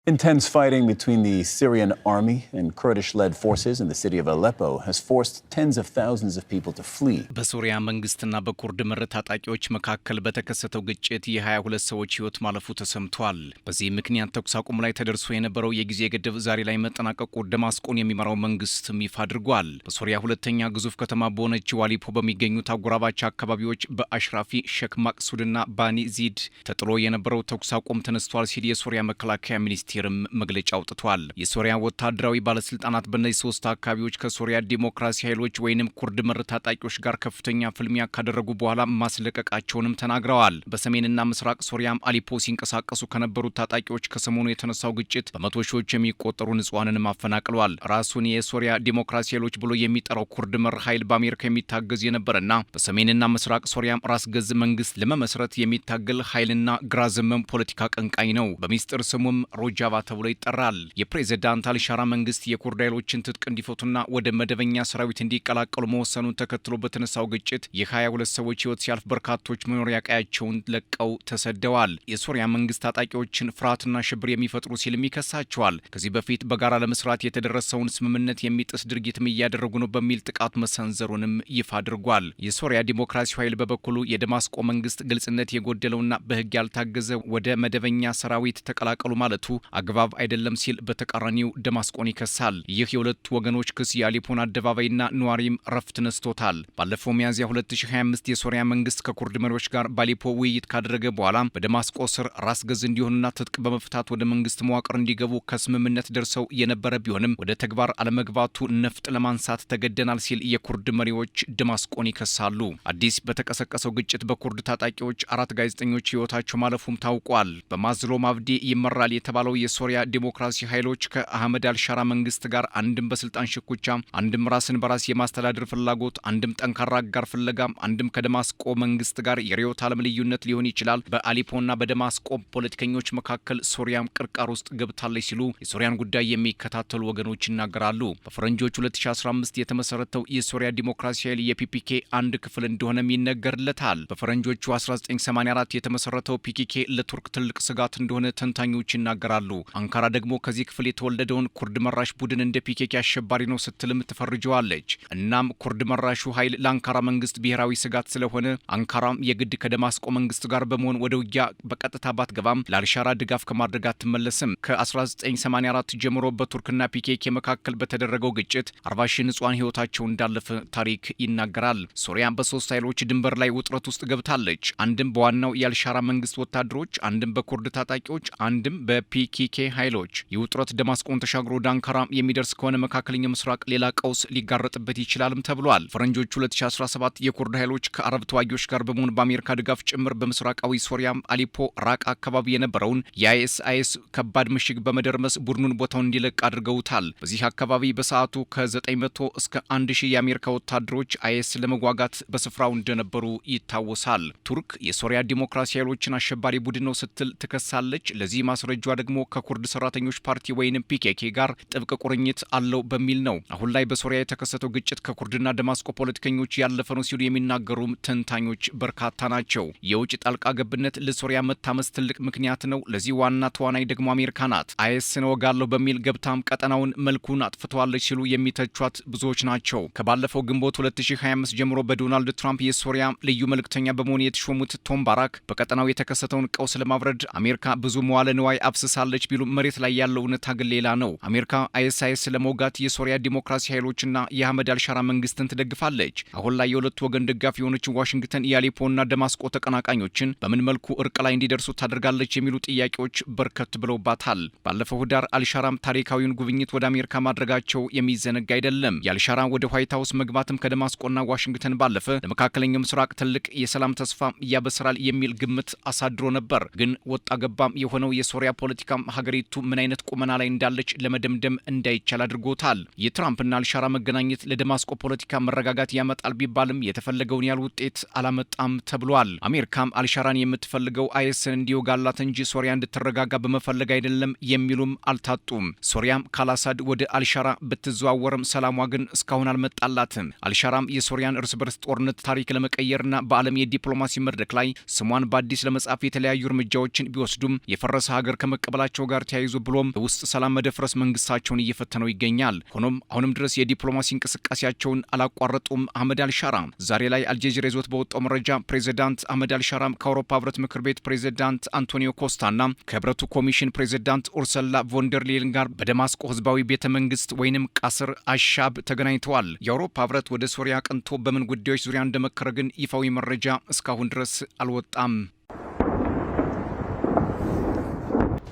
Intense fighting between the Syrian army and Kurdish-led forces in the city of Aleppo has forced tens of thousands of people to flee. በሶሪያ መንግስትና በኩርድ መር ታጣቂዎች መካከል በተከሰተው ግጭት የ22 ሰዎች ህይወት ማለፉ ተሰምቷል። በዚህ ምክንያት ተኩስ አቁም ላይ ተደርሶ የነበረው የጊዜ ገደብ ዛሬ ላይ መጠናቀቁ ደማስቆን የሚመራው መንግስት ይፋ አድርጓል። በሶሪያ ሁለተኛ ግዙፍ ከተማ በሆነችው አሌፖ በሚገኙት አጎራባች አካባቢዎች በአሽራፊ ሼክ ማቅሱድና ባኒ ዚድ ተጥሎ የነበረው ተኩስ አቁም ተነስቷል ሲል የሶሪያ መከላከያ ሚኒስቴር መግለጫ አውጥቷል። የሶሪያ ወታደራዊ ባለስልጣናት በእነዚህ ሶስት አካባቢዎች ከሶሪያ ዲሞክራሲ ኃይሎች ወይንም ኩርድ መር ታጣቂዎች ጋር ከፍተኛ ፍልሚያ ካደረጉ በኋላ ማስለቀቃቸውንም ተናግረዋል። በሰሜንና ምስራቅ ሶሪያም አሌፖ ሲንቀሳቀሱ ከነበሩ ታጣቂዎች ከሰሞኑ የተነሳው ግጭት በመቶ ሺዎች የሚቆጠሩ ንጹሃንን ማፈናቅሏል። ራሱን የሶሪያ ዲሞክራሲ ኃይሎች ብሎ የሚጠራው ኩርድ መር ኃይል በአሜሪካ የሚታገዝ የነበረና በሰሜንና ምስራቅ ሶሪያም ራስ ገዝ መንግስት ለመመስረት የሚታገል ኃይልና ግራ ዘመም ፖለቲካ ቀንቃኝ ነው። በሚስጥር ስሙም ሮጃ ተብሎ ይጠራል። የፕሬዝዳንት አልሻራ መንግስት የኩርድ ኃይሎችን ትጥቅ እንዲፈቱና ወደ መደበኛ ሰራዊት እንዲቀላቀሉ መወሰኑን ተከትሎ በተነሳው ግጭት የ22 ሰዎች ህይወት ሲያልፍ በርካቶች መኖሪያ ቀያቸውን ለቀው ተሰደዋል። የሶሪያ መንግስት ታጣቂዎችን ፍርሃትና ሽብር የሚፈጥሩ ሲልም ይከሳቸዋል። ከዚህ በፊት በጋራ ለመስራት የተደረሰውን ስምምነት የሚጥስ ድርጊትም እያደረጉ ነው በሚል ጥቃት መሰንዘሩንም ይፋ አድርጓል። የሶሪያ ዲሞክራሲ ኃይል በበኩሉ የደማስቆ መንግስት ግልጽነት የጎደለውና በህግ ያልታገዘ ወደ መደበኛ ሰራዊት ተቀላቀሉ ማለቱ አግባብ አይደለም ሲል በተቃራኒው ደማስቆን ይከሳል። ይህ የሁለቱ ወገኖች ክስ የአሌፖን አደባባይና ነዋሪም ረፍት ነስቶታል። ባለፈው ሚያዝያ 2025 የሶሪያ መንግስት ከኩርድ መሪዎች ጋር በአሌፖ ውይይት ካደረገ በኋላ በደማስቆ ስር ራስ ገዝ እንዲሆኑና ትጥቅ በመፍታት ወደ መንግስት መዋቅር እንዲገቡ ከስምምነት ደርሰው የነበረ ቢሆንም ወደ ተግባር አለመግባቱ ነፍጥ ለማንሳት ተገደናል ሲል የኩርድ መሪዎች ደማስቆን ይከሳሉ። አዲስ በተቀሰቀሰው ግጭት በኩርድ ታጣቂዎች 4 ጋዜጠኞች ህይወታቸው ማለፉም ታውቋል። በማዝሎም አብዲ ይመራል የተባለው የሶሪያ ዲሞክራሲ ኃይሎች ከአህመድ አልሻራ መንግስት ጋር አንድም በስልጣን ሽኩቻ፣ አንድም ራስን በራስ የማስተዳደር ፍላጎት፣ አንድም ጠንካራ አጋር ፍለጋ፣ አንድም ከደማስቆ መንግስት ጋር የርዕዮተ ዓለም ልዩነት ሊሆን ይችላል በአሌፖና በደማስቆ ፖለቲከኞች መካከል ሶሪያም ቅርቃር ውስጥ ገብታለች ሲሉ የሶሪያን ጉዳይ የሚከታተሉ ወገኖች ይናገራሉ። በፈረንጆች 2015 የተመሰረተው የሶሪያ ዲሞክራሲ ኃይል የፒፒኬ አንድ ክፍል እንደሆነም ይነገርለታል። በፈረንጆቹ 1984 የተመሰረተው ፒኬኬ ለቱርክ ትልቅ ስጋት እንደሆነ ተንታኞች ይናገራሉ። አንካራ ደግሞ ከዚህ ክፍል የተወለደውን ኩርድ መራሽ ቡድን እንደ ፒኬኬ አሸባሪ ነው ስትልም ትፈርጀዋለች። እናም ኩርድ መራሹ ኃይል ለአንካራ መንግስት ብሔራዊ ስጋት ስለሆነ አንካራም የግድ ከደማስቆ መንግስት ጋር በመሆን ወደ ውጊያ በቀጥታ ባትገባም ለአልሻራ ድጋፍ ከማድረግ አትመለስም። ከ1984 ጀምሮ በቱርክና ፒኬኬ መካከል በተደረገው ግጭት 40 ሺህ ንጹሃን ህይወታቸው እንዳለፈ ታሪክ ይናገራል። ሶሪያ በሶስት ኃይሎች ድንበር ላይ ውጥረት ውስጥ ገብታለች። አንድም በዋናው የአልሻራ መንግስት ወታደሮች፣ አንድም በኩርድ ታጣቂዎች፣ አንድም በፒኬኬ ኃይሎች። የውጥረት ደማስቆን ተሻግሮ ወደ አንካራ የሚደርስ ከሆነ መካከለኛው ምስራቅ ሌላ ቀውስ ሊጋረጥበት ይችላልም ተብሏል። ፈረንጆቹ 2017 የኩርድ ኃይሎች ከአረብ ተዋጊዎች ጋር በመሆን በአሜሪካ ድጋፍ ጭምር በምስራቃዊ ሶሪያ አሌፖ ራቃ አካባቢ የነበረውን የአይኤስአይኤስ ከባድ ምሽግ በመደርመስ ቡድኑን ቦታውን እንዲለቅ አድርገውታል። በዚህ አካባቢ በሰዓቱ ከ900 እስከ 1000 የአሜሪካ ወታደሮች አይኤስ ለመዋጋት በስፍራው እንደነበሩ ይታወሳል። ቱርክ የሶሪያ ዲሞክራሲ ኃይሎችን አሸባሪ ቡድን ነው ስትል ትከሳለች። ለዚህ ማስረጃ ደግሞ ከኩርድ ሰራተኞች ፓርቲ ወይንም ፒኬኬ ጋር ጥብቅ ቁርኝት አለው በሚል ነው። አሁን ላይ በሶሪያ የተከሰተው ግጭት ከኩርድና ደማስቆ ፖለቲከኞች ያለፈ ነው ሲሉ የሚናገሩም ተንታኞች በርካታ ናቸው። የውጭ ጣልቃ ገብነት ለሶሪያ መታመስ ትልቅ ምክንያት ነው። ለዚህ ዋና ተዋናይ ደግሞ አሜሪካ ናት። አይኤስን እወጋለሁ በሚል ገብታም ቀጠናውን መልኩን አጥፍተዋለች ሲሉ የሚተቿት ብዙዎች ናቸው። ከባለፈው ግንቦት 2025 ጀምሮ በዶናልድ ትራምፕ የሶሪያ ልዩ መልእክተኛ በመሆን የተሾሙት ቶም ባራክ በቀጠናው የተከሰተውን ቀውስ ለማብረድ አሜሪካ ብዙ መዋለ ንዋይ አፍስሳለች ቢሉ መሬት ላይ ያለው እውነታ ግን ሌላ ነው። አሜሪካ አይኤስአይኤስ ለመውጋት የሶሪያ ዲሞክራሲ ኃይሎችና የአህመድ አልሻራ መንግስትን ትደግፋለች። አሁን ላይ የሁለቱ ወገን ደጋፊ የሆነች ዋሽንግተን የአሌፖና ደማስቆ ተቀናቃኞችን በምን መልኩ እርቅ ላይ እንዲደርሱ ታደርጋለች የሚሉ ጥያቄዎች በርከት ብለውባታል። ባለፈው ህዳር አልሻራም ታሪካዊውን ጉብኝት ወደ አሜሪካ ማድረጋቸው የሚዘነጋ አይደለም። የአልሻራ ወደ ዋይት ሀውስ መግባትም ከደማስቆና ዋሽንግተን ባለፈ ለመካከለኛው ምስራቅ ትልቅ የሰላም ተስፋ ያበስራል የሚል ግምት አሳድሮ ነበር። ግን ወጣ ገባም የሆነው የሶሪያ ፖለቲካም ሀገሪቱ ምን አይነት ቁመና ላይ እንዳለች ለመደምደም እንዳይቻል አድርጎታል። የትራምፕና አልሻራ መገናኘት ለደማስቆ ፖለቲካ መረጋጋት ያመጣል ቢባልም የተፈለገውን ያህል ውጤት አላመጣም ተብሏል። አሜሪካም አልሻራን የምትፈልገው አይኤስን እንዲወጋላት እንጂ ሶሪያ እንድትረጋጋ በመፈለግ አይደለም የሚሉም አልታጡም። ሶሪያም ካላሳድ ወደ አልሻራ ብትዘዋወርም ሰላሟ ግን እስካሁን አልመጣላትም። አልሻራም የሶሪያን እርስ በርስ ጦርነት ታሪክ ለመቀየርና በዓለም የዲፕሎማሲ መድረክ ላይ ስሟን በአዲስ ለመጻፍ የተለያዩ እርምጃዎችን ቢወስዱም የፈረሰ ሀገር ከመቀበላቸው ከመሆናቸው ጋር ተያይዞ ብሎም ውስጥ ሰላም መደፍረስ መንግስታቸውን እየፈተነው ይገኛል። ሆኖም አሁንም ድረስ የዲፕሎማሲ እንቅስቃሴያቸውን አላቋረጡም። አህመድ አልሻራ ዛሬ ላይ አልጀዚራ ይዞት በወጣው መረጃ ፕሬዚዳንት አህመድ አልሻራ ከአውሮፓ ህብረት ምክር ቤት ፕሬዚዳንት አንቶኒዮ ኮስታና ከህብረቱ ኮሚሽን ፕሬዚዳንት ኡርሰላ ቮንደርሌን ጋር በደማስቆ ህዝባዊ ቤተ መንግስት ወይንም ቃስር አሻብ ተገናኝተዋል። የአውሮፓ ህብረት ወደ ሶሪያ አቅንቶ በምን ጉዳዮች ዙሪያ እንደመከረ ግን ይፋዊ መረጃ እስካሁን ድረስ አልወጣም።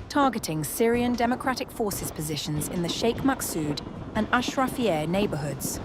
Targeting Syrian Democratic Forces positions in the Sheikh Maqsoud and Ashrafiyeh neighborhoods.